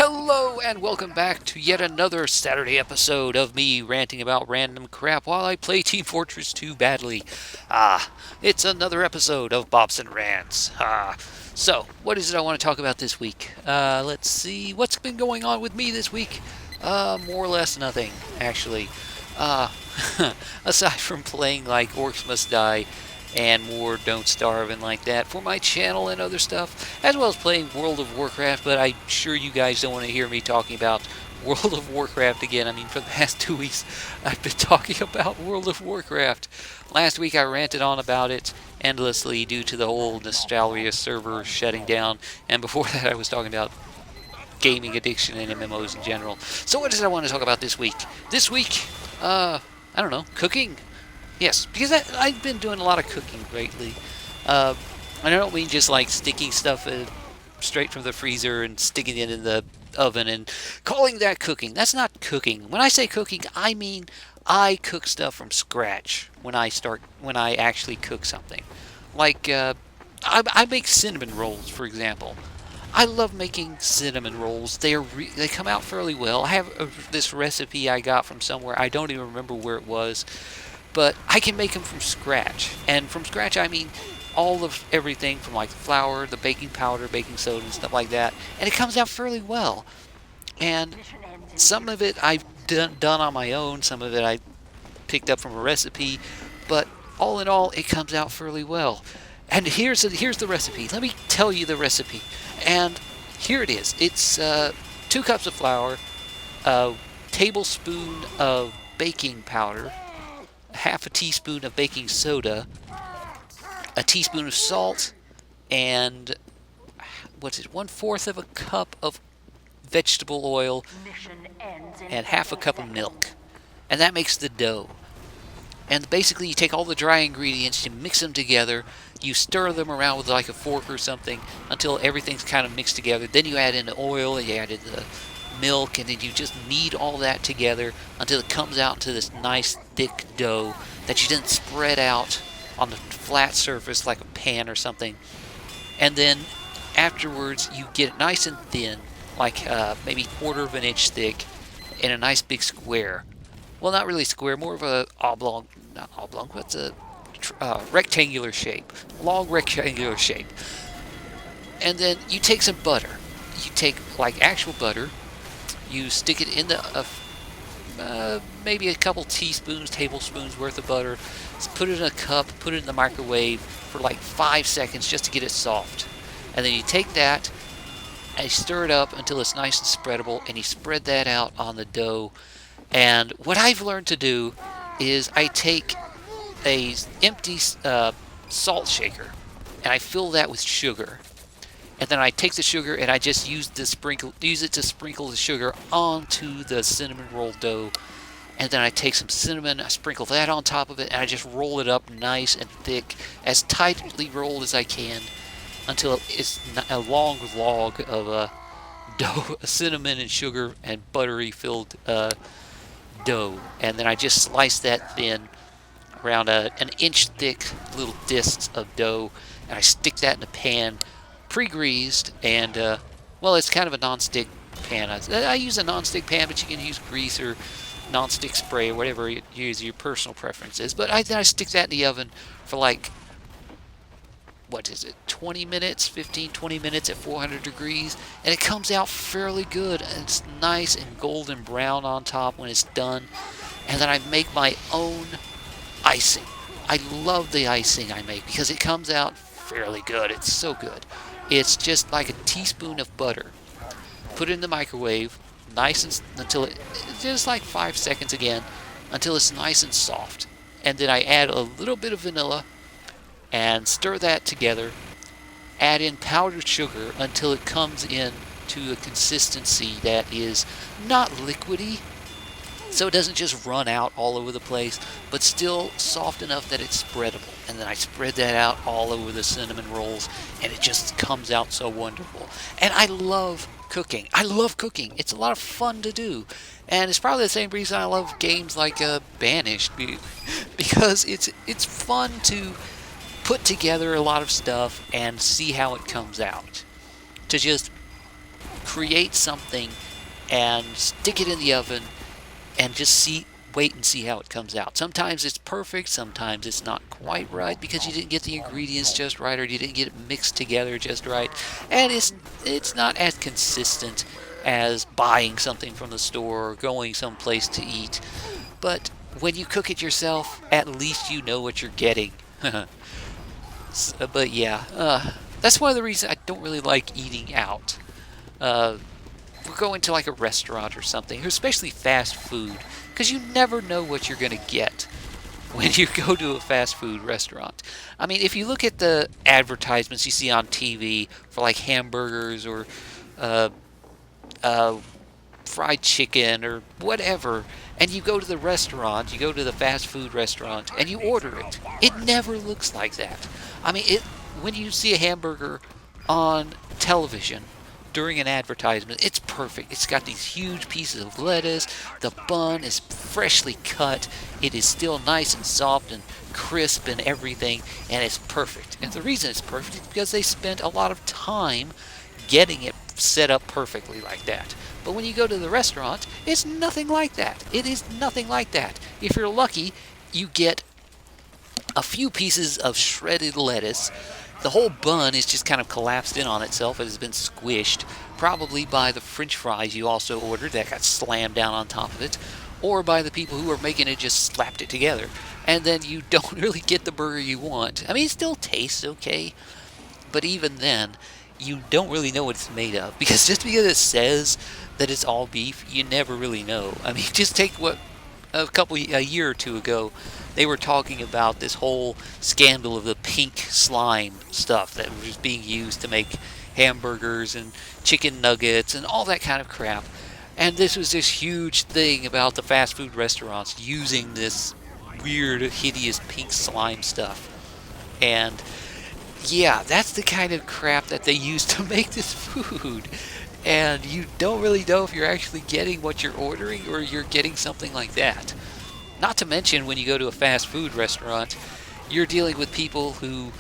Hello and welcome back to yet another Saturday episode of me ranting about random crap while I play Team Fortress 2 badly. It's another episode of Bobson Rants. So, what is it I want to talk about this week? Let's see, what's been going on with me this week? More or less nothing, actually. Uh, aside from playing like Orcs Must Die and more Don't Starve and like that for my channel and other stuff, as well as playing World of Warcraft, but I'm sure you guys don't want to hear me talking about World of Warcraft again. I mean, for the past 2 weeks, I've been talking about World of Warcraft. Last week I ranted on about it endlessly due to the whole nostalgia server shutting down, and before that I was talking about gaming addiction and MMOs in general. So what is it I want to talk about this week? This week, I don't know, cooking. Yes, because I've been doing a lot of cooking lately. I don't mean just like sticking stuff straight from the freezer and sticking it in the oven and calling that cooking. That's not cooking. When I say cooking, I mean I cook stuff from scratch when I actually cook something. Like, I make cinnamon rolls, for example. I love making cinnamon rolls. They come out fairly well. I have this recipe I got from somewhere. I don't even remember where it was, but I can make them from scratch. And from scratch, I mean all of everything from like flour, the baking powder, baking soda, and stuff like that. And it comes out fairly well. And some of it I've done on my own, some of it I picked up from a recipe, but all in all, it comes out fairly well. And here's the recipe. Let me tell you the recipe. And here it is. It's 2 cups of flour, a tablespoon of baking powder, half a teaspoon of baking soda, a teaspoon of salt, and what's it? 1/4 of a cup of vegetable oil, and half a cup of milk. And that makes the dough. And basically, you take all the dry ingredients, you mix them together, you stir them around with like a fork or something until everything's kind of mixed together. Then you add in the oil, and you add in the milk, and then you just knead all that together until it comes out into this nice thick dough that you then spread out on the flat surface like a pan or something. And then afterwards, you get it nice and thin, like maybe 1/4 of an inch thick, in a nice big square. Well, not really square, more of a oblong, not oblong, what's a rectangular shape, long rectangular shape. And then you take some butter. You take like actual butter, you stick it in the maybe a couple tablespoons worth of butter. Put it in a cup, put it in the microwave for like 5 seconds just to get it soft. And then you take that and you stir it up until it's nice and spreadable, and you spread that out on the dough. And what I've learned to do is I take a empty salt shaker and I fill that with sugar. And then I take the sugar and I just use it to sprinkle the sugar onto the cinnamon roll dough. And then I take some cinnamon, I sprinkle that on top of it, and I just roll it up nice and thick, as tightly rolled as I can, until it's a long log of dough, cinnamon and sugar and buttery filled dough. And then I just slice that thin, around an inch thick little discs of dough, and I stick that in a pan, pre-greased, and well, it's kind of a non-stick pan. I use a non-stick pan, but you can use grease or non-stick spray or whatever you use, your personal preferences. But then I stick that in the oven for like, what is it, 20 minutes, 15-20 minutes at 400 degrees, and it comes out fairly good, and it's nice and golden brown on top when it's done. And then I make my own icing. I love the icing I make because it comes out fairly good. It's so good. It's just like a teaspoon of butter. Put it in the microwave, nice and until it just like 5 seconds again, until it's nice and soft. And then I add a little bit of vanilla and stir that together. Add in powdered sugar until it comes in to a consistency that is not liquidy, so it doesn't just run out all over the place, but still soft enough that it's spreadable. And then I spread that out all over the cinnamon rolls, and it just comes out so wonderful. And I love cooking. I love cooking. It's a lot of fun to do. And it's probably the same reason I love games like Banished, because it's fun to put together a lot of stuff and see how it comes out. To just create something and stick it in the oven and just wait and see how it comes out. Sometimes it's perfect, sometimes it's not quite right because you didn't get the ingredients just right or you didn't get it mixed together just right. And it's not as consistent as buying something from the store or going someplace to eat. But when you cook it yourself, at least you know what you're getting. But yeah, that's one of the reasons I don't really like eating out. We're going to like a restaurant or something, especially fast food, because you never know what you're going to get when you go to a fast food restaurant. I mean, if you look at the advertisements you see on TV for like hamburgers or uh, uh, fried chicken or whatever, and you go to the restaurant, you go to the fast food restaurant, and you order it, it never looks like that. I mean, when you see a hamburger on television during an advertisement, it's perfect. It's got these huge pieces of lettuce, the bun is freshly cut, it is still nice and soft and crisp and everything, and it's perfect. And the reason it's perfect is because they spent a lot of time getting it set up perfectly like that. But when you go to the restaurant, it's nothing like that. It is nothing like that. If you're lucky, you get a few pieces of shredded lettuce. The whole bun is just kind of collapsed in on itself. It has been squished, probably by the French fries you also ordered that got slammed down on top of it, or by the people who are making it just slapped it together. And then you don't really get the burger you want. I mean, it still tastes okay, but even then, you don't really know what it's made of. Because just because it says that it's all beef, you never really know. I mean, just take what a year or two ago, they were talking about this whole scandal of the pink slime stuff that was being used to make hamburgers and chicken nuggets and all that kind of crap. And this was this huge thing about the fast food restaurants using this weird, hideous pink slime stuff. And yeah, that's the kind of crap that they use to make this food. And you don't really know if you're actually getting what you're ordering or you're getting something like that. Not to mention, when you go to a fast food restaurant, you're dealing with people who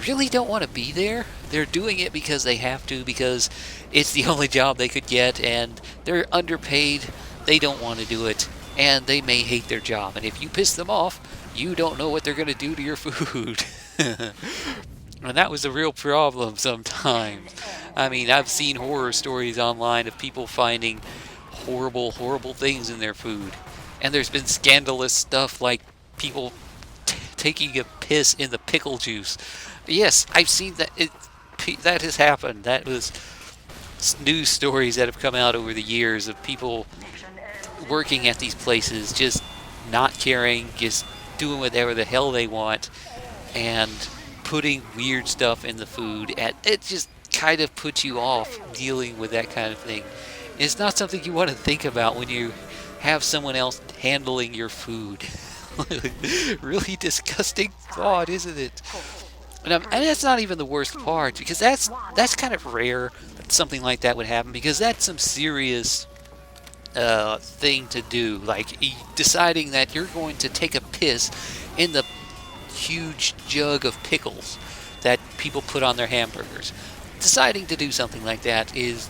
really don't want to be there. They're doing it because they have to, because it's the only job they could get, and they're underpaid. They don't want to do it, and they may hate their job. And if you piss them off, you don't know what they're going to do to your food. And that was a real problem sometimes. I mean, I've seen horror stories online of people finding horrible, horrible things in their food. And there's been scandalous stuff like people taking a piss in the pickle juice. Yes, I've seen that. That has happened. That was news stories that have come out over the years of people working at these places just not caring, just doing whatever the hell they want, and putting weird stuff in the food. And it just kind of puts you off dealing with that kind of thing. It's not something you want to think about when you have someone else handling your food. Really disgusting thought, isn't it? And that's not even the worst part, because that's kind of rare that something like that would happen, because that's some serious thing to do, like deciding that you're going to take a piss in the huge jug of pickles that people put on their hamburgers. Deciding to do something like that is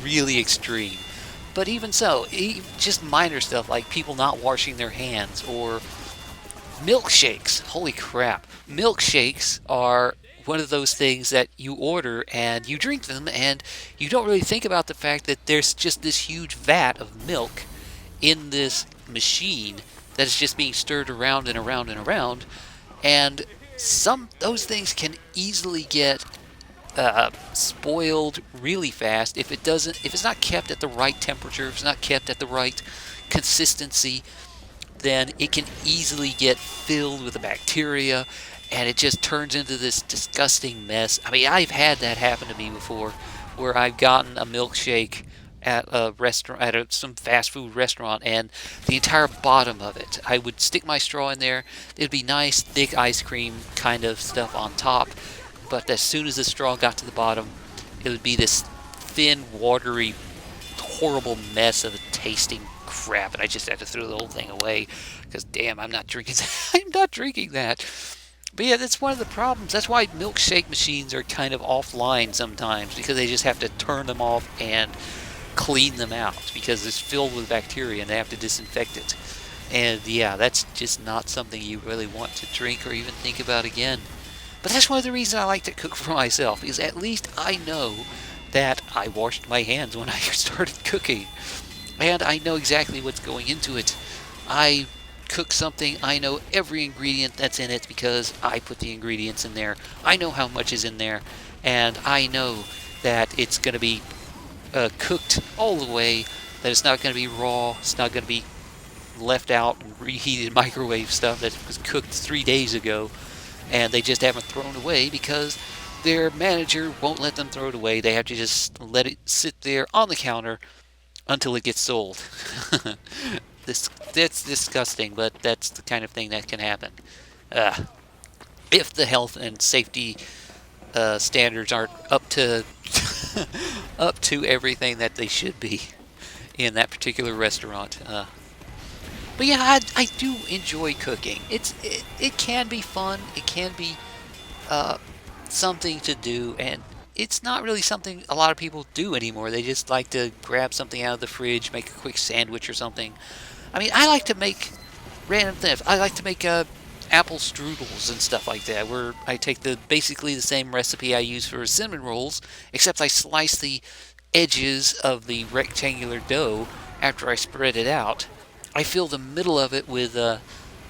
really extreme. But even so, just minor stuff like people not washing their hands, or milkshakes. Holy crap. Milkshakes are one of those things that you order and you drink them, and you don't really think about the fact that there's just this huge vat of milk in this machine that is just being stirred around and around and around. And those things can easily get spoiled really fast if it's not kept at the right temperature, if it's not kept at the right consistency. Then it can easily get filled with the bacteria, and it just turns into this disgusting mess. I mean, I've had that happen to me before, where I've gotten a milkshake at a restaurant, at some fast food restaurant, and the entire bottom of it, I would stick my straw in there. It'd be nice, thick ice cream kind of stuff on top, but as soon as the straw got to the bottom, it would be this thin, watery, horrible mess of tasting crap, and I just had to throw the whole thing away, because damn, I'm not drinking that. I'm not drinking that. But yeah, that's one of the problems. That's why milkshake machines are kind of offline sometimes, because they just have to turn them off and clean them out because it's filled with bacteria and they have to disinfect it. And yeah, that's just not something you really want to drink or even think about again. But that's one of the reasons I like to cook for myself, because at least I know that I washed my hands when I started cooking. And I know exactly what's going into it. I cook something, I know every ingredient that's in it because I put the ingredients in there. I know how much is in there, and I know that it's going to be cooked all the way, that it's not going to be raw, it's not going to be left out and reheated microwave stuff that was cooked 3 days ago, and they just haven't thrown away because their manager won't let them throw it away. They have to just let it sit there on the counter until it gets sold. That's disgusting, but that's the kind of thing that can happen. Uh, if the health and safety standards aren't up to up to everything that they should be in that particular restaurant. But yeah, I do enjoy cooking. It can be fun. It can be uh, something to do, and it's not really something a lot of people do anymore. They just like to grab something out of the fridge, make a quick sandwich or something. I mean, I like to make random things. I like to make apple strudels and stuff like that, where I take basically the same recipe I use for cinnamon rolls, except I slice the edges of the rectangular dough after I spread it out. I fill the middle of it with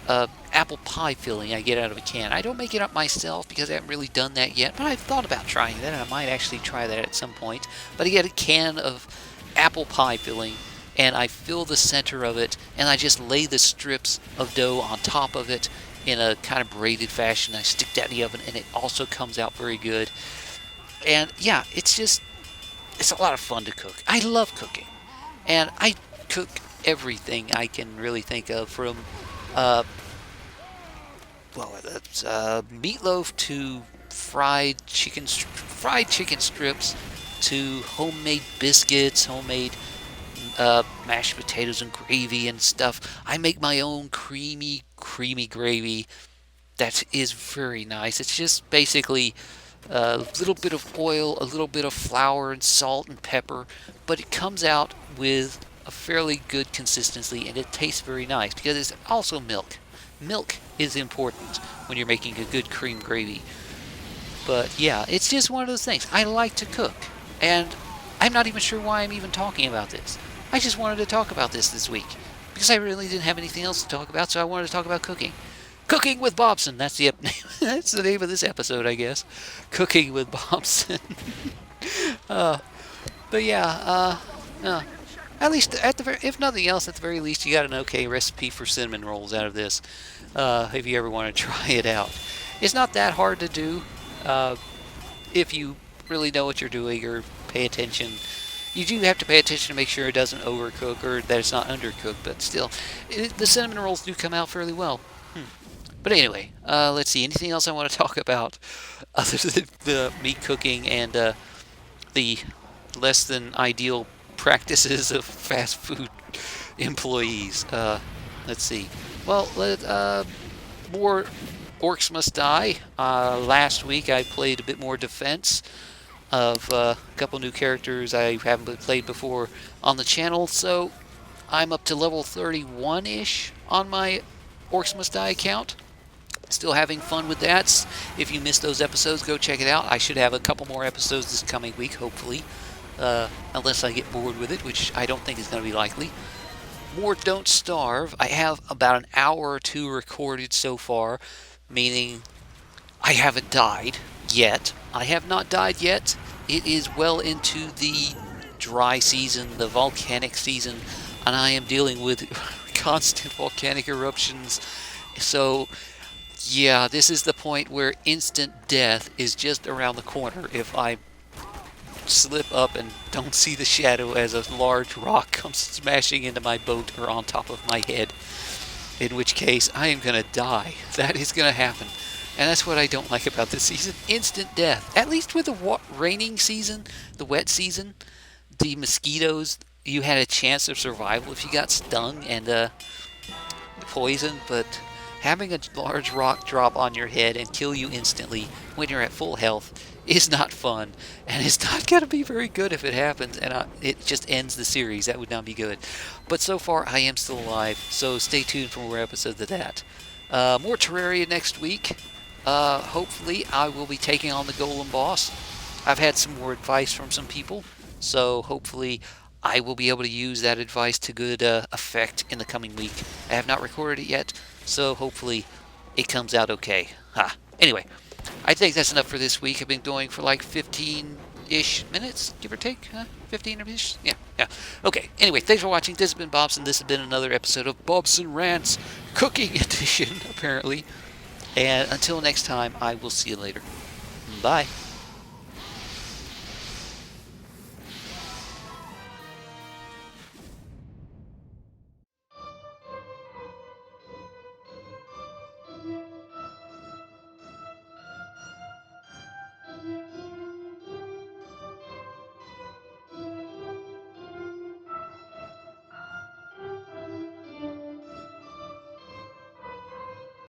apple pie filling I get out of a can. I don't make it up myself because I haven't really done that yet, but I've thought about trying that, and I might actually try that at some point. But I get a can of apple pie filling, and I fill the center of it, and I just lay the strips of dough on top of it in a kind of braided fashion. I stick that in the oven, and it also comes out very good. And yeah, it's a lot of fun to cook. I love cooking, and I cook everything I can really think of, from uh, that's meatloaf to fried chicken strips to homemade biscuits, homemade mashed potatoes and gravy and stuff. I make my own creamy gravy that is very nice. It's just basically a little bit of oil, a little bit of flour and salt and pepper, but it comes out with a fairly good consistency, and it tastes very nice because it's also milk. Milk is important when you're making a good cream gravy. But yeah, it's just one of those things. I like to cook, and I'm not even sure why I'm even talking about this. I just wanted to talk about this week because I really didn't have anything else to talk about, so I wanted to talk about cooking. Cooking with Bobson. That's the that's the name of this episode, I guess. Cooking with Bobson. uh, but yeah, at least if nothing else, at the very least, you got an okay recipe for cinnamon rolls out of this. If you ever want to try it out, it's not that hard to do. If you really know what you're doing or pay attention. You do have to pay attention to make sure it doesn't overcook or that it's not undercooked, but still, the cinnamon rolls do come out fairly well. But anyway, let's see. Anything else I want to talk about other than me cooking and the less than ideal practices of fast food employees? Let's see. Well, more Orcs Must Die. Last week I played a bit more defense of a couple new characters I haven't played before on the channel, so I'm up to level 31-ish on my Orcs Must Die account. Still having fun with that. If you missed those episodes, go check it out. I should have a couple more episodes this coming week, hopefully. Unless I get bored with it, which I don't think is going to be likely. More Don't Starve. I have about an hour or two recorded so far, meaning I haven't died yet. I have not died yet. It is well into the dry season, the volcanic season, and I am dealing with constant volcanic eruptions. So, yeah, this is the point where instant death is just around the corner if I slip up and don't see the shadow as a large rock comes smashing into my boat or on top of my head. In which case, I am going to die. That is going to happen. And that's what I don't like about this season. Instant death. At least with the raining season, the wet season, the mosquitoes, you had a chance of survival if you got stung and poisoned. But Having a large rock drop on your head and kill you instantly when you're at full health is not fun, and it's not going to be very good if it happens, and it just ends the series. That would not be good. But so far, I am still alive, so stay tuned for more episodes of that. More Terraria next week. Hopefully, I will be taking on the Golem boss. I've had some more advice from some people, so hopefully I will be able to use that advice to good effect in the coming week. I have not recorded it yet, so hopefully it comes out okay. Anyway, I think that's enough for this week. I've been going for like 15-ish minutes, give or take. 15-ish? Yeah. Okay, anyway, thanks for watching. This has been Bobson. This has been another episode of Bobson Rants, Cooking Edition, apparently. And until next time, I will see you later. Bye.